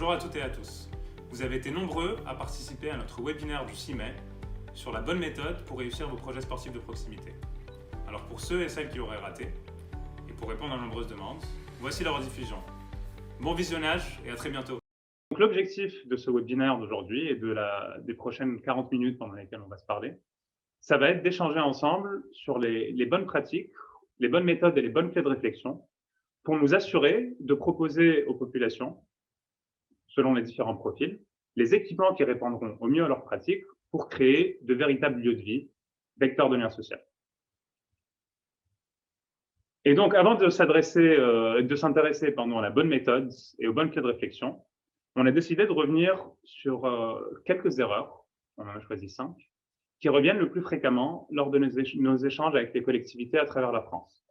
Bonjour à toutes et à tous. Vous avez été nombreux à participer à notre webinaire du 6 mai sur la bonne méthode pour réussir vos projets sportifs de proximité. Alors pour ceux et celles qui l'auraient raté, et pour répondre à de nombreuses demandes, voici la rediffusion. Bon visionnage et à très bientôt. L'objectif de ce webinaire d'aujourd'hui et des prochaines 40 minutes pendant lesquelles on va se parler, ça va être d'échanger ensemble sur les bonnes pratiques, les bonnes méthodes et les bonnes clés de réflexion pour nous assurer de proposer aux populations, selon les différents profils, les équipements qui répondront au mieux à leurs pratiques pour créer de véritables lieux de vie, vecteurs de lien social. Et donc, avant de s'intéresser à la bonne méthode et aux bonnes clés de réflexion, on a décidé de revenir sur quelques erreurs, on en a choisi 5, qui reviennent le plus fréquemment lors de nos échanges avec les collectivités à travers la France.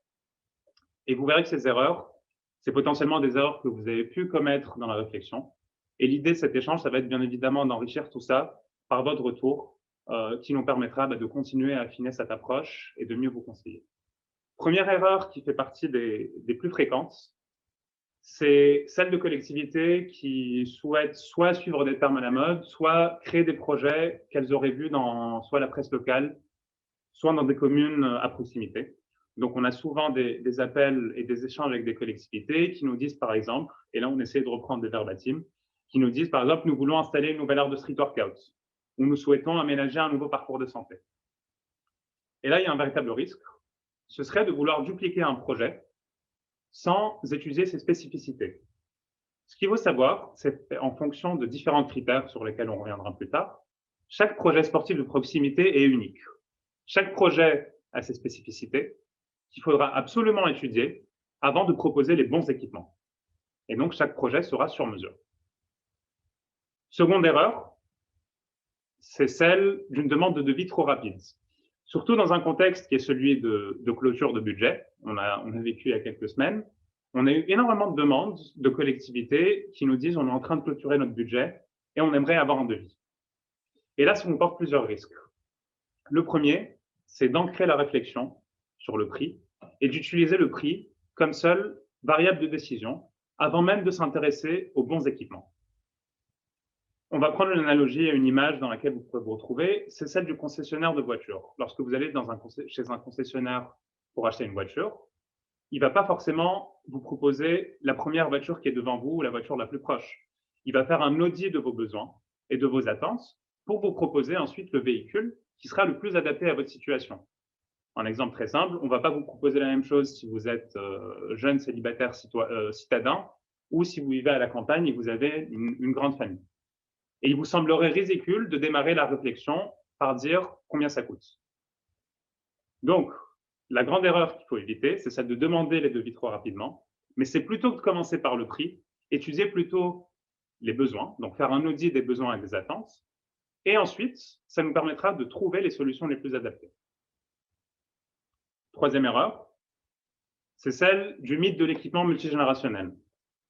Et vous verrez que ces erreurs, c'est potentiellement des erreurs que vous avez pu commettre dans la réflexion. Et l'idée de cet échange, ça va être bien évidemment d'enrichir tout ça par votre retour, qui nous permettra de continuer à affiner cette approche et de mieux vous conseiller. Première erreur qui fait partie des plus fréquentes, c'est celle de collectivités qui souhaitent soit suivre des termes à la mode, soit créer des projets qu'elles auraient vus dans soit la presse locale, soit dans des communes à proximité. Donc, on a souvent des appels et des échanges avec des collectivités qui nous disent, par exemple, et là, on essaie de reprendre des verbatims, qui nous disent, par exemple, nous voulons installer une nouvelle aire de street workout, ou nous souhaitons aménager un nouveau parcours de santé. Et là, il y a un véritable risque. Ce serait de vouloir dupliquer un projet sans étudier ses spécificités. Ce qu'il faut savoir, c'est en fonction de différents critères sur lesquels on reviendra plus tard, chaque projet sportif de proximité est unique. Chaque projet a ses spécificités qu'il faudra absolument étudier avant de proposer les bons équipements. Et donc, chaque projet sera sur mesure. Seconde erreur, c'est celle d'une demande de devis trop rapide. Surtout dans un contexte qui est celui de clôture de budget. On a vécu il y a quelques semaines. On a eu énormément de demandes de collectivités qui nous disent on est en train de clôturer notre budget et on aimerait avoir un devis. Et là, ça comporte plusieurs risques. Le premier, c'est d'ancrer la réflexion sur le prix et d'utiliser le prix comme seule variable de décision avant même de s'intéresser aux bons équipements. On va prendre une analogie et une image dans laquelle vous pouvez vous retrouver, c'est celle du concessionnaire de voitures. Lorsque vous allez chez un concessionnaire pour acheter une voiture, il ne va pas forcément vous proposer la première voiture qui est devant vous ou la voiture la plus proche. Il va faire un audit de vos besoins et de vos attentes pour vous proposer ensuite le véhicule qui sera le plus adapté à votre situation. Un exemple très simple, on ne va pas vous proposer la même chose si vous êtes jeune célibataire citadin ou si vous vivez à la campagne et que vous avez une grande famille. Et il vous semblerait ridicule de démarrer la réflexion par dire combien ça coûte. Donc, la grande erreur qu'il faut éviter, c'est celle de demander les devis trop rapidement, mais c'est plutôt que de commencer par le prix, étudier plutôt les besoins, donc faire un audit des besoins et des attentes, et ensuite, ça nous permettra de trouver les solutions les plus adaptées. Troisième erreur, c'est celle du mythe de l'équipement multigénérationnel.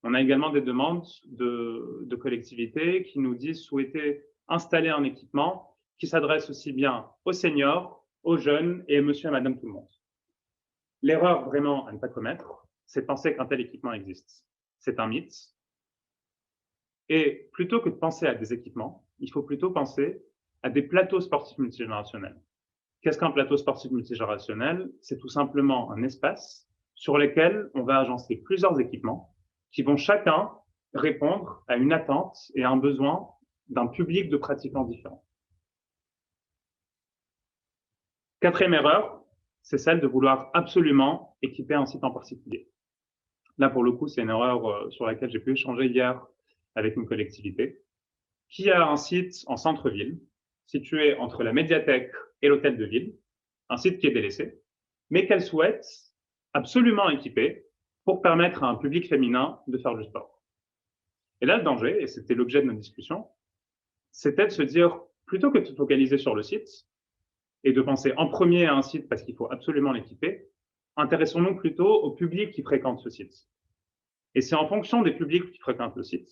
On a également des demandes de collectivités qui nous disent souhaiter installer un équipement qui s'adresse aussi bien aux seniors, aux jeunes et monsieur et madame tout le monde. L'erreur vraiment à ne pas commettre, c'est de penser qu'un tel équipement existe. C'est un mythe. Et plutôt que de penser à des équipements, il faut plutôt penser à des plateaux sportifs multigénérationnels. Qu'est-ce qu'un plateau sportif multigénérationnel? C'est tout simplement un espace sur lequel on va agencer plusieurs équipements qui vont chacun répondre à une attente et à un besoin d'un public de pratiquants différents. Quatrième erreur, c'est celle de vouloir absolument équiper un site en particulier. Là, pour le coup, c'est une erreur sur laquelle j'ai pu échanger hier avec une collectivité qui a un site en centre-ville, situé entre la médiathèque et l'hôtel de ville, un site qui est délaissé, mais qu'elle souhaite absolument équiper pour permettre à un public féminin de faire du sport. Et là, le danger, et c'était l'objet de notre discussion, c'était de se dire, plutôt que de se focaliser sur le site et de penser en premier à un site parce qu'il faut absolument l'équiper, intéressons-nous plutôt au public qui fréquente ce site. Et c'est en fonction des publics qui fréquentent le site,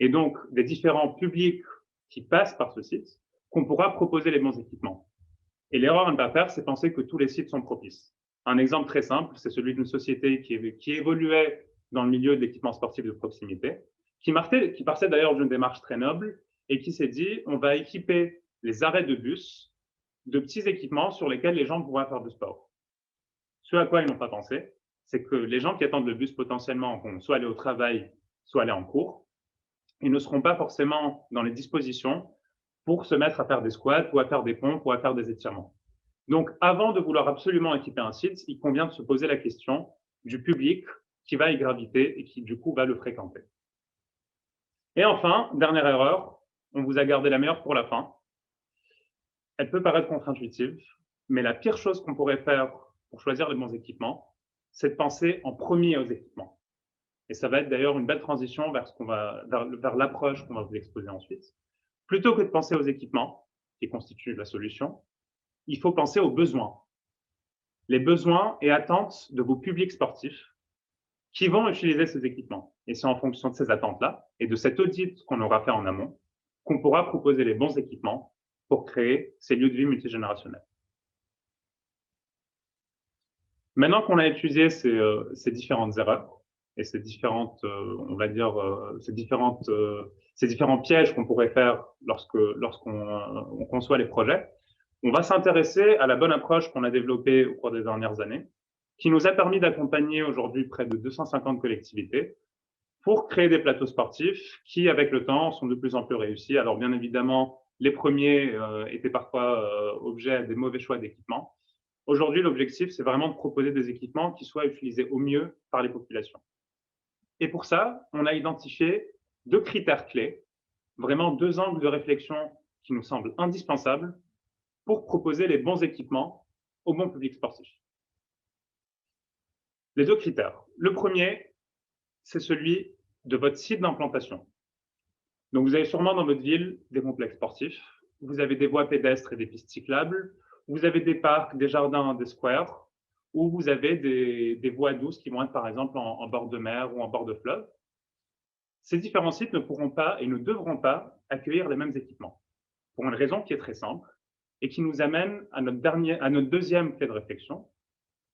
et donc des différents publics qui passent par ce site, qu'on pourra proposer les bons équipements. Et l'erreur à ne pas faire, c'est penser que tous les sites sont propices. Un exemple très simple, c'est celui d'une société qui évoluait dans le milieu de l'équipement sportif de proximité, qui partait d'ailleurs d'une démarche très noble et qui s'est dit, on va équiper les arrêts de bus de petits équipements sur lesquels les gens pourraient faire du sport. Ce à quoi ils n'ont pas pensé, c'est que les gens qui attendent le bus potentiellement vont soit aller au travail, soit aller en cours. Ils ne seront pas forcément dans les dispositions pour se mettre à faire des squats ou à faire des pompes ou à faire des étirements. Donc, avant de vouloir absolument équiper un site, il convient de se poser la question du public qui va y graviter et qui, du coup, va le fréquenter. Et enfin, dernière erreur, on vous a gardé la meilleure pour la fin. Elle peut paraître contre-intuitive, mais la pire chose qu'on pourrait faire pour choisir les bons équipements, c'est de penser en premier aux équipements. Et ça va être d'ailleurs une belle transition vers l'approche qu'on va vous exposer ensuite. Plutôt que de penser aux équipements, qui constituent la solution, il faut penser aux besoins. Les besoins et attentes de vos publics sportifs qui vont utiliser ces équipements. Et c'est en fonction de ces attentes-là et de cet audit qu'on aura fait en amont qu'on pourra proposer les bons équipements pour créer ces lieux de vie multigénérationnels. Maintenant qu'on a étudié ces différentes erreurs et ces différentes, on va dire, ces différents pièges qu'on pourrait faire lorsqu'on conçoit les projets, on va s'intéresser à la bonne approche qu'on a développée au cours des dernières années, qui nous a permis d'accompagner aujourd'hui près de 250 collectivités pour créer des plateaux sportifs qui, avec le temps, sont de plus en plus réussis. Alors, bien évidemment, les premiers étaient parfois objets des mauvais choix d'équipement. Aujourd'hui, l'objectif, c'est vraiment de proposer des équipements qui soient utilisés au mieux par les populations. Et pour ça, on a identifié 2 critères clés, vraiment 2 angles de réflexion qui nous semblent indispensables pour proposer les bons équipements au bon public sportif. Les 2 critères. Le premier, c'est celui de votre site d'implantation. Donc, vous avez sûrement dans votre ville des complexes sportifs, vous avez des voies pédestres et des pistes cyclables, vous avez des parcs, des jardins, des squares, ou vous avez des voies douces qui vont être par exemple en bord de mer ou en bord de fleuve. Ces différents sites ne pourront pas et ne devront pas accueillir les mêmes équipements, pour une raison qui est très simple et qui nous amène à notre deuxième clé de réflexion,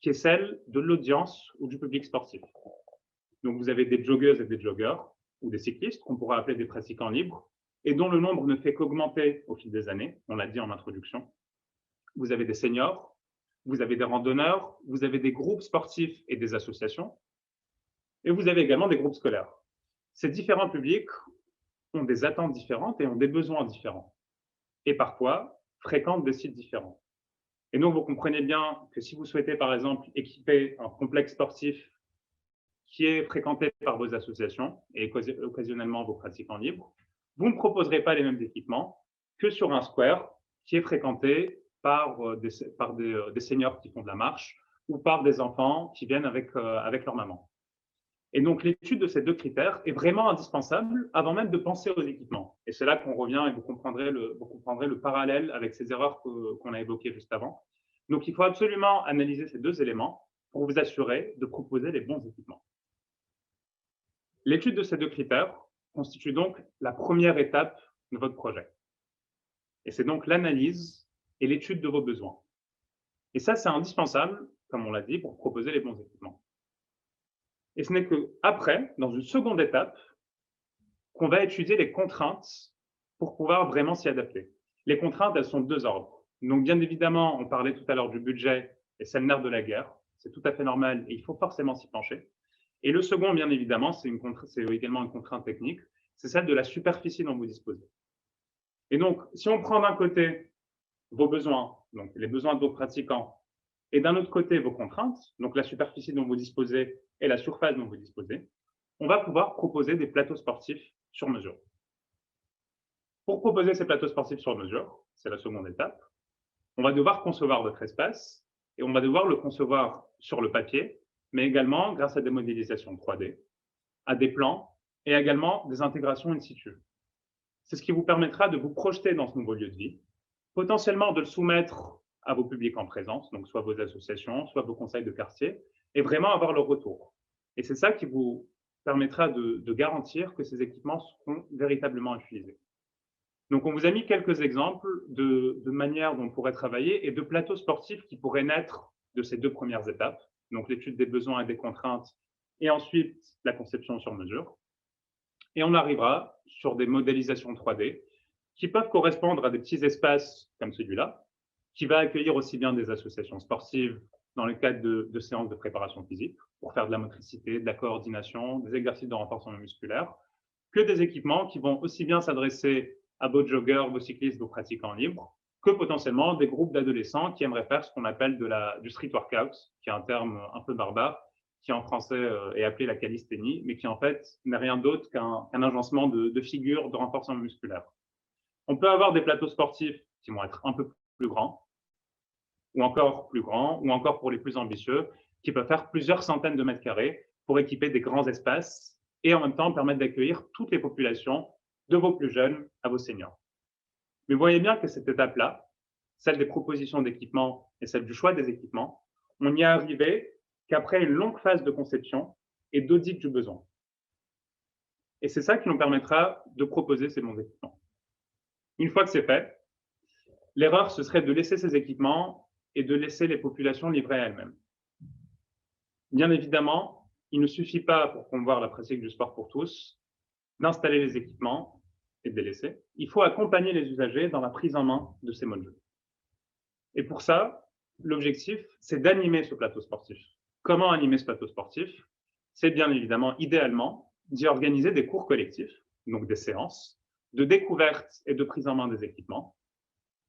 qui est celle de l'audience ou du public sportif. Donc, vous avez des joggeuses et des joggeurs, ou des cyclistes, qu'on pourra appeler des pratiquants libres, et dont le nombre ne fait qu'augmenter au fil des années, on l'a dit en introduction. Vous avez des seniors, vous avez des randonneurs, vous avez des groupes sportifs et des associations, et vous avez également des groupes scolaires. Ces différents publics ont des attentes différentes et ont des besoins différents, et parfois fréquentent des sites différents. Et donc, vous comprenez bien que si vous souhaitez, par exemple, équiper un complexe sportif qui est fréquenté par vos associations et occasionnellement vos pratiquants libres, vous ne proposerez pas les mêmes équipements que sur un square qui est fréquenté par des seniors qui font de la marche ou par des enfants qui viennent avec leur maman. Et donc, l'étude de ces 2 critères est vraiment indispensable avant même de penser aux équipements. Et c'est là qu'on revient et vous comprendrez le parallèle avec ces erreurs qu'on a évoquées juste avant. Donc, il faut absolument analyser ces 2 éléments pour vous assurer de proposer les bons équipements. L'étude de ces 2 critères constitue donc la première étape de votre projet. Et c'est donc l'analyse et l'étude de vos besoins. Et ça, c'est indispensable, comme on l'a dit, pour proposer les bons équipements. Et ce n'est qu'après, dans une seconde étape, qu'on va étudier les contraintes pour pouvoir vraiment s'y adapter. Les contraintes, elles sont de 2 ordres. Donc, bien évidemment, on parlait tout à l'heure du budget, et c'est le nerf de la guerre. C'est tout à fait normal et il faut forcément s'y pencher. Et le second, bien évidemment, c'est également une contrainte technique, c'est celle de la superficie dont vous disposez. Et donc, si on prend d'un côté vos besoins, donc les besoins de vos pratiquants, et d'un autre côté vos contraintes, donc la superficie dont vous disposez et la surface dont vous disposez, on va pouvoir proposer des plateaux sportifs sur mesure. Pour proposer ces plateaux sportifs sur mesure, c'est la seconde étape, on va devoir concevoir votre espace et on va devoir le concevoir sur le papier, mais également grâce à des modélisations 3D, à des plans et également des intégrations in situ. C'est ce qui vous permettra de vous projeter dans ce nouveau lieu de vie, potentiellement de le soumettre à vos publics en présence, donc soit vos associations, soit vos conseils de quartier, et vraiment avoir leur retour. Et c'est ça qui vous permettra de garantir que ces équipements seront véritablement utilisés. Donc, on vous a mis quelques exemples de manières dont on pourrait travailler et de plateaux sportifs qui pourraient naître de ces 2 premières étapes, donc l'étude des besoins et des contraintes, et ensuite la conception sur mesure. Et on arrivera sur des modélisations 3D qui peuvent correspondre à des petits espaces comme celui-là, qui va accueillir aussi bien des associations sportives dans le cadre de séances de préparation physique, pour faire de la motricité, de la coordination, des exercices de renforcement musculaire, que des équipements qui vont aussi bien s'adresser à vos joggeurs, vos cyclistes, vos pratiquants libres, que potentiellement des groupes d'adolescents qui aimeraient faire ce qu'on appelle du street workout, qui est un terme un peu barbare, qui en français est appelé la calisthénie, mais qui en fait n'est rien d'autre qu'un agencement de figures de renforcement musculaire. On peut avoir des plateaux sportifs qui vont être un peu plus grands, ou encore plus grands, ou encore pour les plus ambitieux, qui peuvent faire plusieurs centaines de mètres carrés pour équiper des grands espaces et en même temps permettre d'accueillir toutes les populations, de vos plus jeunes à vos seniors. Mais vous voyez bien que cette étape-là, celle des propositions d'équipements et celle du choix des équipements, on n'y est arrivé qu'après une longue phase de conception et d'audit du besoin. Et c'est ça qui nous permettra de proposer ces bons équipements. Une fois que c'est fait, l'erreur, ce serait de laisser ces équipements et de laisser les populations livrer à elles-mêmes. Bien évidemment, il ne suffit pas, pour promouvoir la pratique du sport pour tous, d'installer les équipements et de les laisser. Il faut accompagner les usagers dans la prise en main de ces modes de jeu. Et pour ça, l'objectif, c'est d'animer ce plateau sportif. Comment animer ce plateau sportif? C'est bien évidemment, idéalement, d'y organiser des cours collectifs, donc des séances, de découverte et de prise en main des équipements,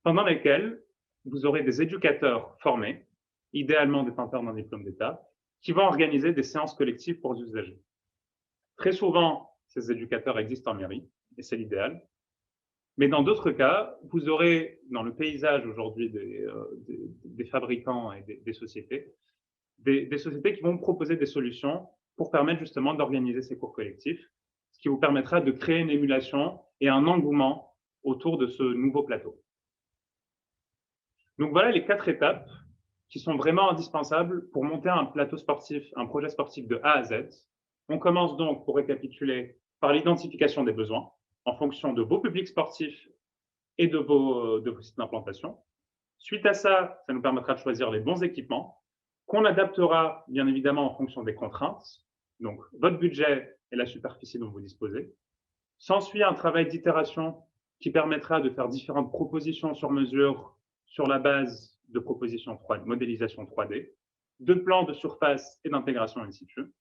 pendant lesquelles vous aurez des éducateurs formés, idéalement détenteurs d'un diplôme d'État, qui vont organiser des séances collectives pour les usagers. Très souvent, ces éducateurs existent en mairie, et c'est l'idéal. Mais dans d'autres cas, vous aurez dans le paysage aujourd'hui des fabricants et des sociétés, des sociétés qui vont proposer des solutions pour permettre justement d'organiser ces cours collectifs, ce qui vous permettra de créer une émulation et un engouement autour de ce nouveau plateau. Donc voilà les 4 étapes qui sont vraiment indispensables pour monter un plateau sportif, un projet sportif de A à Z. On commence donc, pour récapituler, par l'identification des besoins en fonction de vos publics sportifs et de vos sites d'implantation. Suite à ça, ça nous permettra de choisir les bons équipements qu'on adaptera bien évidemment en fonction des contraintes, donc votre budget et la superficie dont vous disposez. S'ensuit un travail d'itération qui permettra de faire différentes propositions sur mesure sur la base de propositions 3D, modélisation 3D, de plans de surface et d'intégration in situ.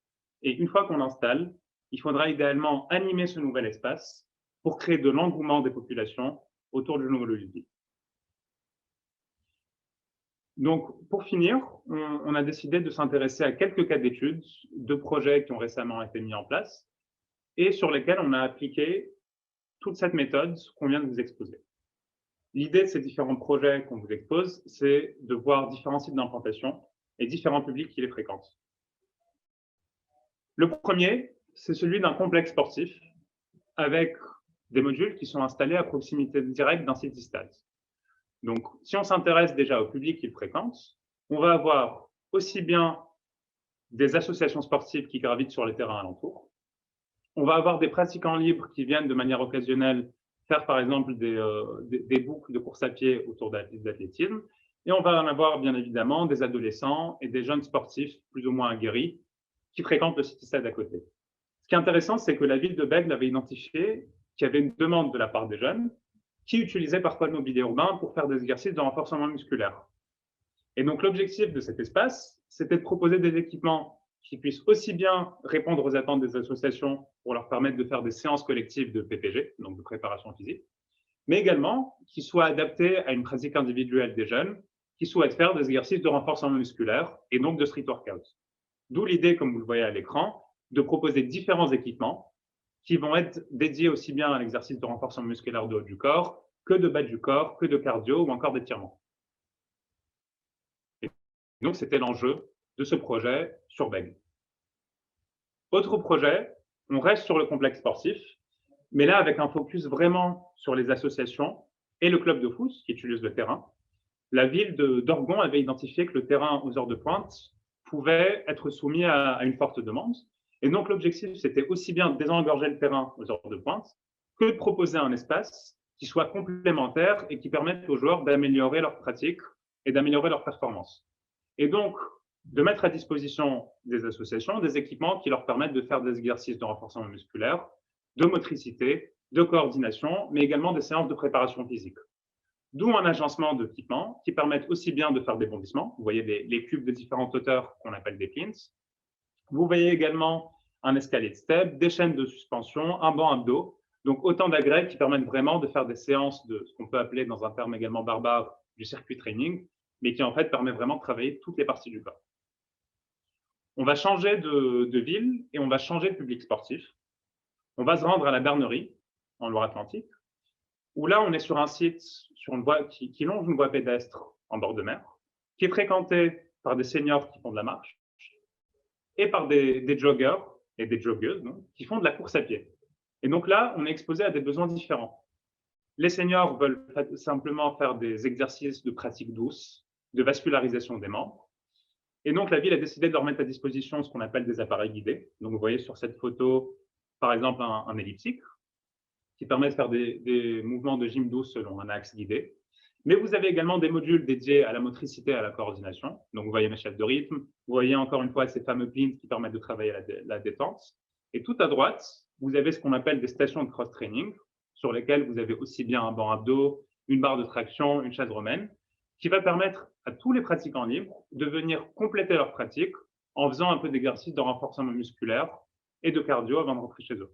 Et une fois qu'on l'installe, il faudra idéalement animer ce nouvel espace pour créer de l'engouement des populations autour du nouveau logiciel. Donc, pour finir, on a décidé de s'intéresser à quelques cas d'études de projets qui ont récemment été mis en place et sur lesquels on a appliqué toute cette méthode qu'on vient de vous exposer. L'idée de ces différents projets qu'on vous expose, c'est de voir différents sites d'implantation et différents publics qui les fréquentent. Le premier, c'est celui d'un complexe sportif avec des modules qui sont installés à proximité directe d'un site stade. Donc, si on s'intéresse déjà au public qui le fréquente, on va avoir aussi bien des associations sportives qui gravitent sur les terrains alentours, on va avoir des pratiquants libres qui viennent de manière occasionnelle faire par exemple des boucles de course à pied autour d'athlétisme, et on va en avoir bien évidemment des adolescents et des jeunes sportifs plus ou moins aguerris qui fréquentent le City Stade à côté. Ce qui est intéressant, c'est que la ville de Bègle avait identifié qu'il y avait une demande de la part des jeunes qui utilisaient parfois le mobilier urbain pour faire des exercices de renforcement musculaire. Et donc l'objectif de cet espace, c'était de proposer des équipements qui puissent aussi bien répondre aux attentes des associations pour leur permettre de faire des séances collectives de PPG, donc de préparation physique, mais également qui soient adaptés à une pratique individuelle des jeunes qui souhaitent faire des exercices de renforcement musculaire et donc de street workout. D'où l'idée, comme vous le voyez à l'écran, de proposer différents équipements qui vont être dédiés aussi bien à l'exercice de renforcement musculaire de haut du corps, que de bas du corps, que de cardio ou encore d'étirement. Donc, c'était l'enjeu de ce projet sur Bègle. Autre projet, on reste sur le complexe sportif, mais là avec un focus vraiment sur les associations et le club de foot qui utilise le terrain. La ville d'Orgon avait identifié que le terrain aux heures de pointe pouvait être soumis à une forte demande. Et donc, l'objectif, c'était aussi bien de désengorger le terrain aux heures de pointe que de proposer un espace qui soit complémentaire et qui permette aux joueurs d'améliorer leur pratique et d'améliorer leur performance. Et donc, de mettre à disposition des associations des équipements qui leur permettent de faire des exercices de renforcement musculaire de motricité, de coordination, mais également des séances de préparation physique. D'où un agencement d'équipements qui permettent aussi bien de faire des bondissements. Vous voyez les cubes de différentes hauteurs qu'on appelle des plinths. Vous voyez également un escalier de step, des chaînes de suspension, un banc abdos. Donc, autant d'agrès qui permettent vraiment de faire des séances de ce qu'on peut appeler, dans un terme également barbare, du circuit training, mais qui en fait permet vraiment de travailler toutes les parties du corps. On va changer de ville et on va changer de public sportif. On va se rendre à la Bernerie, en Loire-Atlantique, où là, on est sur un site, sur une voie qui longe une voie pédestre en bord de mer, qui est fréquentée par des seniors qui font de la marche et par des joggers et des joggeuses qui font de la course à pied. Et donc là, on est exposé à des besoins différents. Les seniors veulent simplement faire des exercices de pratique douce, de vascularisation des membres. Et donc, la ville a décidé de leur mettre à disposition ce qu'on appelle des appareils guidés. Donc, vous voyez sur cette photo, par exemple, un elliptique qui permet de faire des mouvements de gym douce selon un axe guidé. Mais vous avez également des modules dédiés à la motricité et à la coordination. Donc, vous voyez mes chefs de rythme. Vous voyez encore une fois ces fameux plinths qui permettent de travailler la détente. Et tout à droite, vous avez ce qu'on appelle des stations de cross-training sur lesquelles vous avez aussi bien un banc abdos, une barre de traction, une chaise romaine, qui va permettre à tous les pratiquants libres de venir compléter leur pratique en faisant un peu d'exercice de renforcement musculaire et de cardio avant de rentrer chez eux.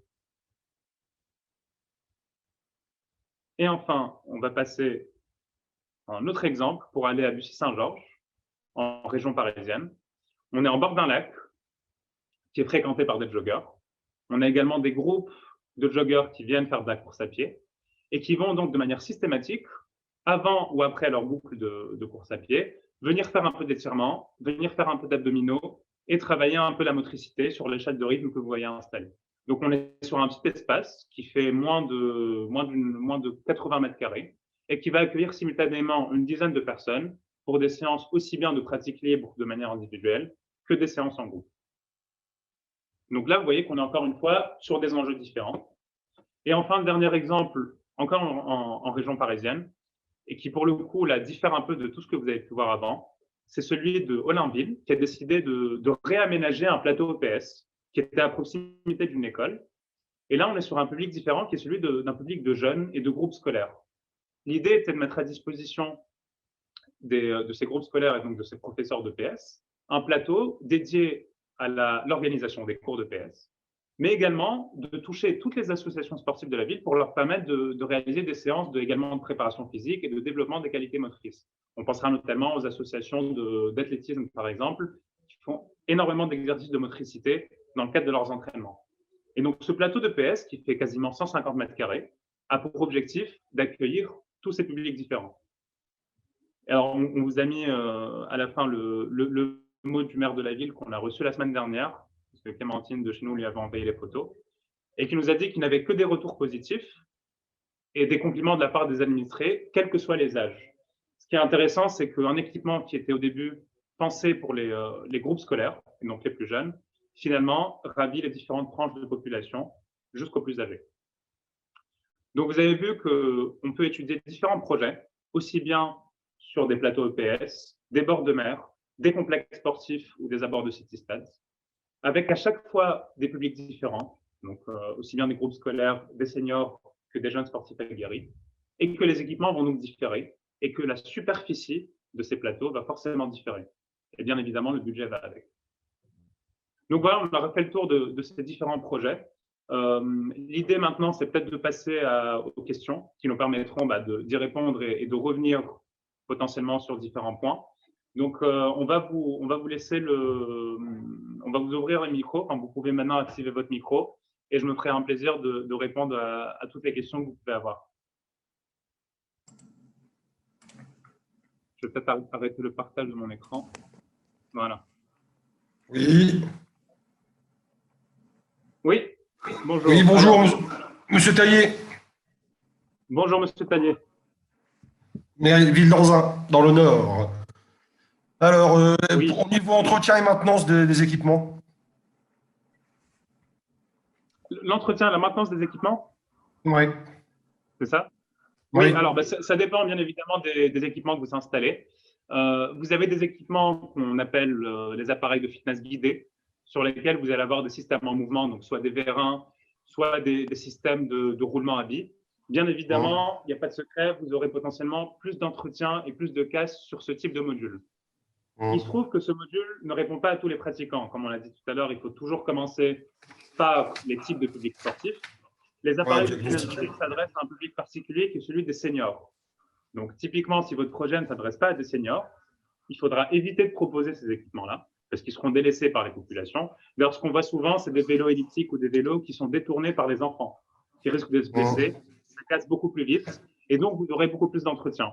Et enfin, on va passer à un autre exemple pour aller à Bussy-Saint-Georges, en région parisienne. On est en bord d'un lac qui est fréquenté par des joggers. On a également des groupes de joggers qui viennent faire de la course à pied et qui vont donc de manière systématique, avant ou après leur boucle de course à pied, venir faire un peu d'étirement, venir faire un peu d'abdominaux et travailler un peu la motricité sur l'échelle de rythme que vous voyez installée. Donc, on est sur un petit espace qui fait moins de 80 mètres carrés et qui va accueillir simultanément une dizaine de personnes pour des séances aussi bien de pratique libre de manière individuelle que des séances en groupe. Donc là, vous voyez qu'on est encore une fois sur des enjeux différents. Et enfin, le dernier exemple, encore en région parisienne, et qui pour le coup là, diffère un peu de tout ce que vous avez pu voir avant, c'est celui de Ollainville, qui a décidé de réaménager un plateau EPS qui était à proximité d'une école. Et là, on est sur un public différent qui est celui d'un public de jeunes et de groupes scolaires. L'idée était de mettre à disposition de ces groupes scolaires et donc de ces professeurs d'EPS un plateau dédié à l'organisation des cours d'EPS, mais également de toucher toutes les associations sportives de la ville pour leur permettre de réaliser des séances également de préparation physique et de développement des qualités motrices. On pensera notamment aux associations d'athlétisme, par exemple, qui font énormément d'exercices de motricité dans le cadre de leurs entraînements. Et donc, ce plateau de PS, qui fait quasiment 150 mètres carrés, a pour objectif d'accueillir tous ces publics différents. Alors, on vous a mis à la fin le mot du maire de la ville qu'on a reçu la semaine dernière, parce que Clémentine de chez nous lui avait envoyé les photos, et qui nous a dit qu'il n'avait que des retours positifs et des compliments de la part des administrés, quels que soient les âges. Ce qui est intéressant, c'est qu'un équipement qui était au début pensé pour les groupes scolaires, et donc les plus jeunes, finalement ravit les différentes tranches de population jusqu'aux plus âgés. Donc, vous avez vu qu'on peut étudier différents projets, aussi bien sur des plateaux EPS, des bords de mer, des complexes sportifs ou des abords de city-stades, avec à chaque fois des publics différents, donc aussi bien des groupes scolaires, des seniors que des jeunes sportifs aguerris, et que les équipements vont donc différer, et que la superficie de ces plateaux va forcément différer. Et bien évidemment, le budget va avec. Donc voilà, on a refait le tour de ces différents projets. L'idée maintenant, c'est peut-être de passer aux questions qui nous permettront d'y répondre et de revenir potentiellement sur différents points. Donc, on va vous laisser on va vous ouvrir le micro. Enfin, vous pouvez maintenant activer votre micro et je me ferai un plaisir de répondre à toutes les questions que vous pouvez avoir. Je vais peut-être arrêter le partage de mon écran. Voilà. Oui. Oui. Bonjour. Oui, bonjour, monsieur Taillé. Bonjour, monsieur Taillé. Ville d'Anzin, dans le Nord. Alors, oui. Au niveau entretien et maintenance des équipements. L'entretien et la maintenance des équipements? Oui. C'est ça? Oui, alors ça dépend bien évidemment des équipements que vous installez. Vous avez des équipements qu'on appelle les appareils de fitness guidés, sur lesquels vous allez avoir des systèmes en mouvement, donc soit des vérins, soit des systèmes de roulement à billes. Bien évidemment, il n'y a pas de secret, vous aurez potentiellement plus d'entretien et plus de casse sur ce type de module. Il se trouve que ce module ne répond pas à tous les pratiquants. Comme on l'a dit tout à l'heure, il faut toujours commencer par les types de publics sportifs. Les appareils s'adressent à un public particulier qui est celui des seniors. Donc, typiquement, si votre projet ne s'adresse pas à des seniors, il faudra éviter de proposer ces équipements-là, parce qu'ils seront délaissés par les populations. D'ailleurs, ce qu'on voit souvent, c'est des vélos elliptiques ou des vélos qui sont détournés par les enfants, qui risquent de se blesser. Ça casse beaucoup plus vite, et donc vous aurez beaucoup plus d'entretien.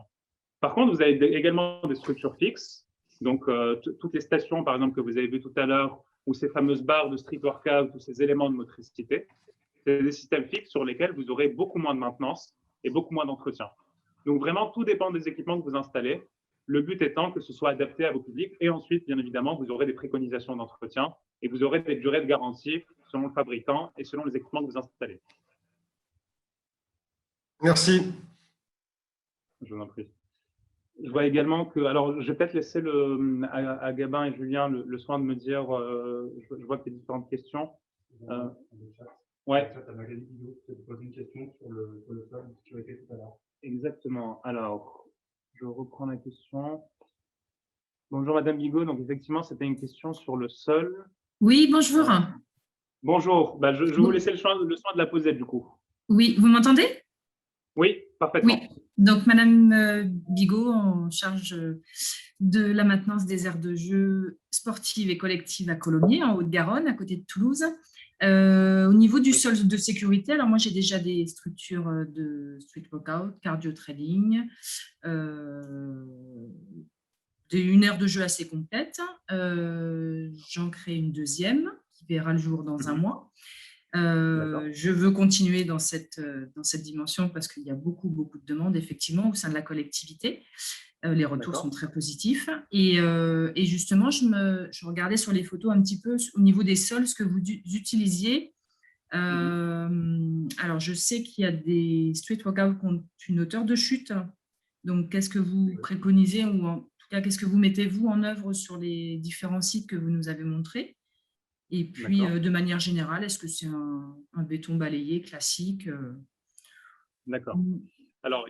Par contre, vous avez également des structures fixes. Donc, toutes les stations, par exemple, que vous avez vues tout à l'heure, ou ces fameuses barres de street workout, ou ces éléments de motricité, c'est des systèmes fixes sur lesquels vous aurez beaucoup moins de maintenance et beaucoup moins d'entretien. Donc, vraiment, tout dépend des équipements que vous installez. Le but étant que ce soit adapté à vos publics. Et ensuite, bien évidemment, vous aurez des préconisations d'entretien et vous aurez des durées de garantie selon le fabricant et selon les équipements que vous installez. Merci. Je vous en prie. Je vois également que, alors je vais peut-être laisser à Gabin et Julien le soin de me dire, je vois qu'il y a différentes questions. Ouais. Tu as Magali Guillot qui te pose une question sur le sol de sécurité tout à l'heure. Exactement. Alors, je reprends la question. Bonjour Madame Bigot, donc effectivement c'était une question sur le sol. Oui, bonjour. Bonjour, bah, je vais vous laisser le soin de la poser du coup. Oui, vous m'entendez? Oui, parfaitement. Oui, donc Madame Bigot en charge de la maintenance des aires de jeu sportives et collectives à Colomiers, en Haute-Garonne, à côté de Toulouse. Au niveau du sol de sécurité, alors moi j'ai déjà des structures de street workout, cardio trading, une aire de jeu assez complète. J'en crée une deuxième qui verra le jour dans un mois. Je veux continuer dans cette dimension parce qu'il y a beaucoup de demandes effectivement au sein de la collectivité. Les retours sont très positifs. Et justement, je regardais sur les photos un petit peu au niveau des sols ce que vous utilisiez. Alors, je sais qu'il y a des street workouts qui ont une hauteur de chute. Donc, qu'est-ce que vous préconisez ou en tout cas, qu'est-ce que vous mettez-vous en œuvre sur les différents sites que vous nous avez montrés? Et puis, de manière générale, est-ce que c'est un béton balayé classique? D'accord. Alors,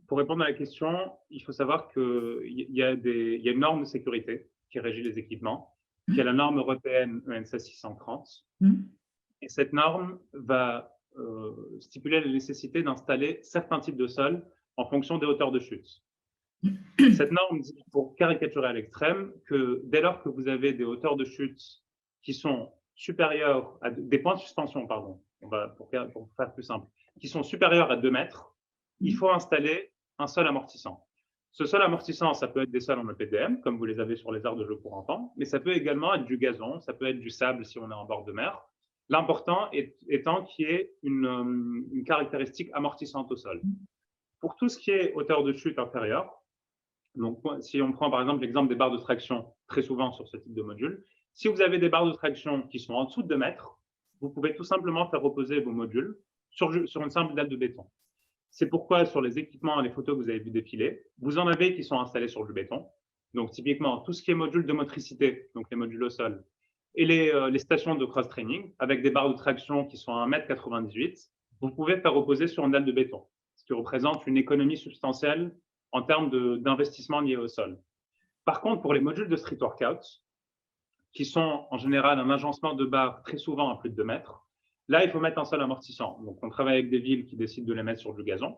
pour répondre à la question, il faut savoir qu'il y a une norme de sécurité qui régit les équipements, qui est la norme européenne EN 630. Et cette norme va stipuler la nécessité d'installer certains types de sols en fonction des hauteurs de chute. Cette norme dit, pour caricaturer à l'extrême, que dès lors que vous avez des hauteurs de chute qui sont supérieures à des points de suspension, pardon, pour faire plus simple, qui sont supérieurs à 2 mètres, il faut installer un sol amortissant. Ce sol amortissant, ça peut être des sols en EPDM, comme vous les avez sur les aires de jeu pour enfants, mais ça peut également être du gazon, ça peut être du sable si on est en bord de mer. L'important étant qu'il y ait une caractéristique amortissante au sol. Pour tout ce qui est hauteur de chute inférieure, donc si on prend par exemple l'exemple des barres de traction, très souvent sur ce type de module, si vous avez des barres de traction qui sont en dessous de 2 mètres, vous pouvez tout simplement faire reposer vos modules sur une simple dalle de béton. C'est pourquoi sur les équipements et les photos que vous avez vu défiler, vous en avez qui sont installés sur du béton. Donc typiquement, tout ce qui est module de motricité, donc les modules au sol, et les stations de cross-training, avec des barres de traction qui sont à 1,98 m, vous pouvez faire reposer sur une dalle de béton, ce qui représente une économie substantielle en termes d'investissement lié au sol. Par contre, pour les modules de street workout, qui sont en général un agencement de barres très souvent à plus de 2 mètres, là, il faut mettre un sol amortissant. Donc, on travaille avec des villes qui décident de les mettre sur du gazon.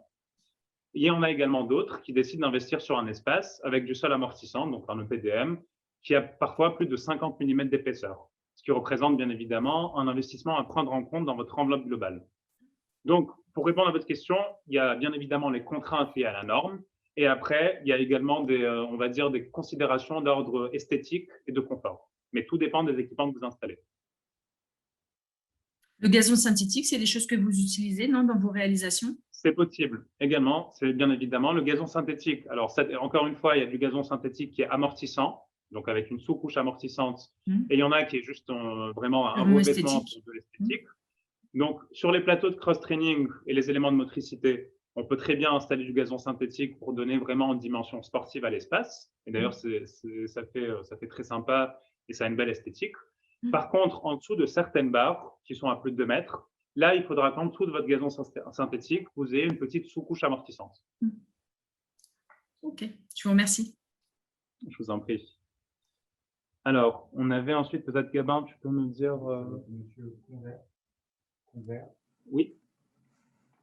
Et on a également d'autres qui décident d'investir sur un espace avec du sol amortissant, donc un EPDM, qui a parfois plus de 50 mm d'épaisseur, ce qui représente bien évidemment un investissement à prendre en compte dans votre enveloppe globale. Donc, pour répondre à votre question, il y a bien évidemment les contraintes liées à la norme, et après, il y a également on va dire, des considérations d'ordre esthétique et de confort. Mais tout dépend des équipements que vous installez. Le gazon synthétique, c'est des choses que vous utilisez, non, dans vos réalisations? C'est possible également, c'est bien évidemment. Le gazon synthétique, alors encore une fois, il y a du gazon synthétique qui est amortissant, donc avec une sous-couche amortissante, et il y en a qui est juste vraiment un revêtement de l'esthétique. Donc, sur les plateaux de cross-training et les éléments de motricité, on peut très bien installer du gazon synthétique pour donner vraiment une dimension sportive à l'espace. Et d'ailleurs, ça fait très sympa et ça a une belle esthétique. Par contre, en dessous de certaines barres qui sont à plus de 2 mètres, Là, il faudra qu'en dessous de votre gazon synthétique, vous ayez une petite sous-couche amortissante. Ok, je vous remercie. Je vous en prie. Alors, on avait ensuite peut-être Gabin, tu peux me dire… Monsieur Convert. Oui.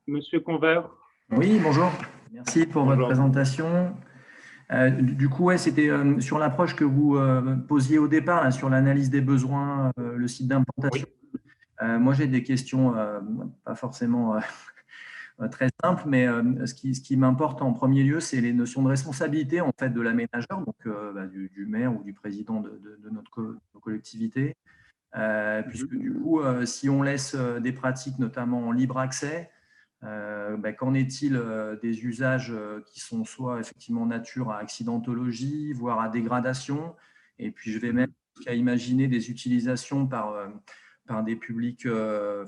Monsieur Convert. Oui, bonjour. Merci pour votre présentation. Du coup, ouais, c'était sur l'approche que vous posiez au départ, là, sur l'analyse des besoins, le site d'implantation. Oui. Moi, j'ai des questions pas forcément très simples, mais ce qui m'importe en premier lieu, c'est les notions de responsabilité en fait, de l'aménageur, donc du maire ou du président de nos collectivités. Puisque du coup, si on laisse des pratiques, notamment en libre accès, qu'en est-il des usages qui sont soit effectivement nature à accidentologie, voire à dégradation, et puis je vais même jusqu'à imaginer des utilisations par des publics,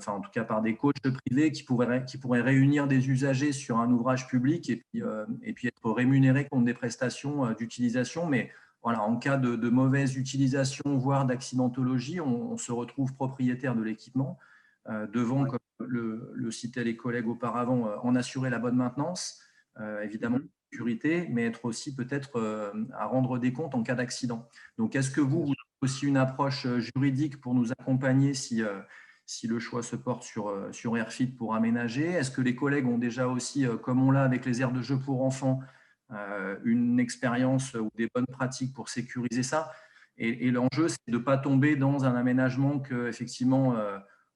en tout cas par des coachs privés qui pourraient réunir des usagers sur un ouvrage public et puis être rémunérés contre des prestations d'utilisation. Mais voilà, en cas de mauvaise utilisation, voire d'accidentologie, on se retrouve propriétaire de l'équipement, devant, comme le citaient les collègues auparavant, en assurer la bonne maintenance, évidemment la sécurité, mais être aussi peut-être à rendre des comptes en cas d'accident. Donc, est-ce que vous avez aussi une approche juridique pour nous accompagner si le choix se porte sur Airfit pour aménager? Est-ce que les collègues ont déjà aussi, comme on l'a avec les aires de jeux pour enfants, une expérience ou des bonnes pratiques pour sécuriser ça? Et l'enjeu, c'est de ne pas tomber dans un aménagement que, effectivement,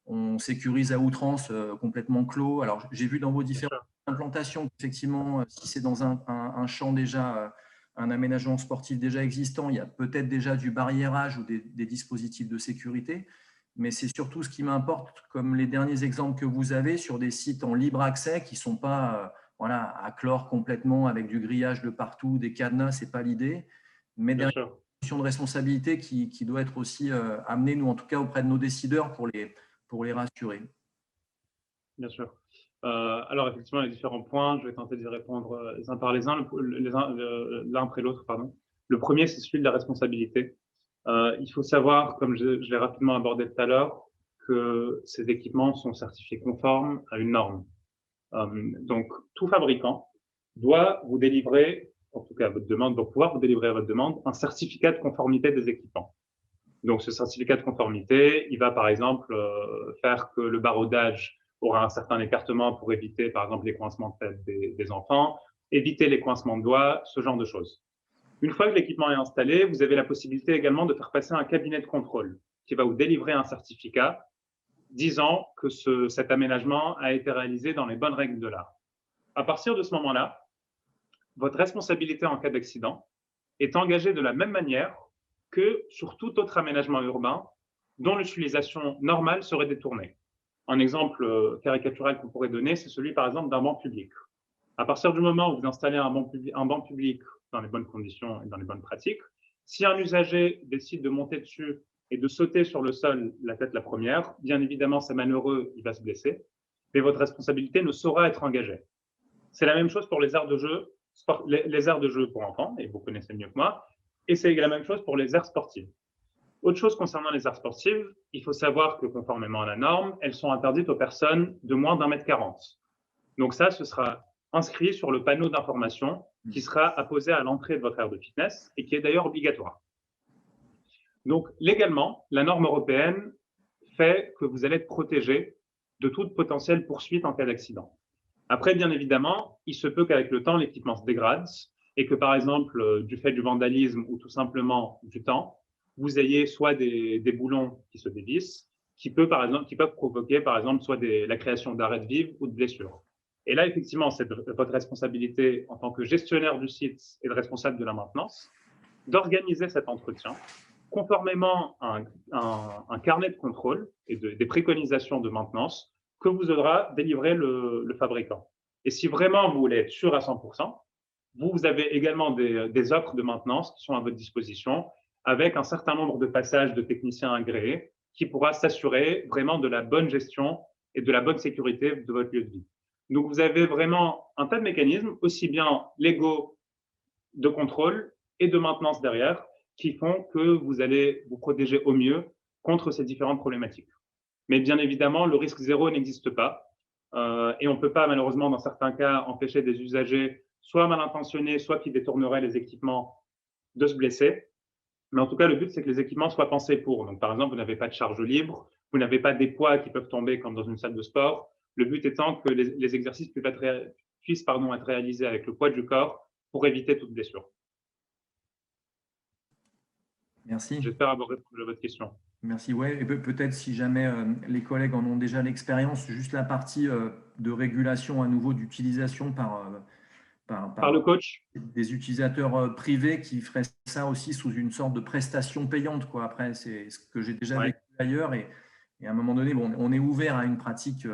on sécurise à outrance, complètement clos. Alors, j'ai vu dans vos différentes implantations, effectivement, si c'est dans un champ déjà, un aménagement sportif déjà existant, il y a peut-être déjà du barriérage ou des dispositifs de sécurité. Mais c'est surtout ce qui m'importe, comme les derniers exemples que vous avez sur des sites en libre accès qui ne sont pas à clore complètement avec du grillage de partout, des cadenas, ce n'est pas l'idée. Mais derrière, une notion de responsabilité qui doit être aussi amenée, nous en tout cas, auprès de nos décideurs pour les rassurer. Bien sûr. Alors, effectivement, les différents points, je vais tenter d'y répondre les uns par les uns, l'un après l'autre, pardon. Le premier, c'est celui de la responsabilité. Il faut savoir, comme je l'ai rapidement abordé tout à l'heure, que ces équipements sont certifiés conformes à une norme. Donc, tout fabricant doit vous délivrer, en tout cas à votre demande, doit pouvoir vous délivrer à votre demande, un certificat de conformité des équipements. Donc, ce certificat de conformité, il va par exemple faire que le barodage aura un certain écartement pour éviter, par exemple, les coincements de tête des enfants, éviter les coincements de doigts, ce genre de choses. Une fois que l'équipement est installé, vous avez la possibilité également de faire passer un cabinet de contrôle qui va vous délivrer un certificat disant que cet aménagement a été réalisé dans les bonnes règles de l'art. À partir de ce moment-là, votre responsabilité en cas d'accident est engagée de la même manière que sur tout autre aménagement urbain dont l'utilisation normale serait détournée. Un exemple caricatural qu'on pourrait donner, c'est celui, par exemple, d'un banc public. À partir du moment où vous installez un banc public dans les bonnes conditions et dans les bonnes pratiques, si un usager décide de monter dessus et de sauter sur le sol la tête la première, bien évidemment, c'est malheureux, il va se blesser, mais votre responsabilité ne saura être engagée. C'est la même chose pour les aires de jeu, les aires de jeu pour enfants, et vous connaissez mieux que moi, et c'est la même chose pour les aires sportives. Autre chose concernant les aires sportives, il faut savoir que conformément à la norme, elles sont interdites aux personnes de moins d'1,40 m. Donc ça, ce sera inscrit sur le panneau d'information qui sera apposé à l'entrée de votre aire de fitness et qui est d'ailleurs obligatoire. Donc légalement, la norme européenne fait que vous allez être protégé de toute potentielle poursuite en cas d'accident. Après, bien évidemment, il se peut qu'avec le temps, l'équipement se dégrade et que, par exemple, du fait du vandalisme ou tout simplement du temps, vous ayez soit des boulons qui se dévissent, qui peuvent provoquer, par exemple, soit la création d'arrêts de vivre ou de blessures. Et là, effectivement, c'est votre responsabilité en tant que gestionnaire du site et de responsable de la maintenance d'organiser cet entretien conformément à un carnet de contrôle et des préconisations de maintenance que vous aura délivré le fabricant. Et si vraiment vous voulez être sûr à 100%, vous avez également des offres de maintenance qui sont à votre disposition avec un certain nombre de passages de techniciens agréés qui pourra s'assurer vraiment de la bonne gestion et de la bonne sécurité de votre lieu de vie. Donc, vous avez vraiment un tas de mécanismes, aussi bien légaux de contrôle et de maintenance derrière, qui font que vous allez vous protéger au mieux contre ces différentes problématiques. Mais bien évidemment, le risque zéro n'existe pas. Et on ne peut pas, malheureusement, dans certains cas, empêcher des usagers, soit mal intentionnés, soit qui détourneraient les équipements, de se blesser. Mais en tout cas, le but, c'est que les équipements soient pensés pour. Donc, par exemple, vous n'avez pas de charge libre, vous n'avez pas des poids qui peuvent tomber comme dans une salle de sport. Le but étant que les exercices puissent être réalisés avec le poids du corps pour éviter toute blessure. Merci. J'espère avoir répondu à votre question. Merci. Ouais, et peut-être si jamais les collègues en ont déjà l'expérience, juste la partie de régulation à nouveau d'utilisation Par le coach. des utilisateurs privés qui feraient ça aussi sous une sorte de prestation payante, quoi. Après, c'est ce que j'ai déjà vécu ailleurs et à un moment donné, bon, on est ouvert à une pratique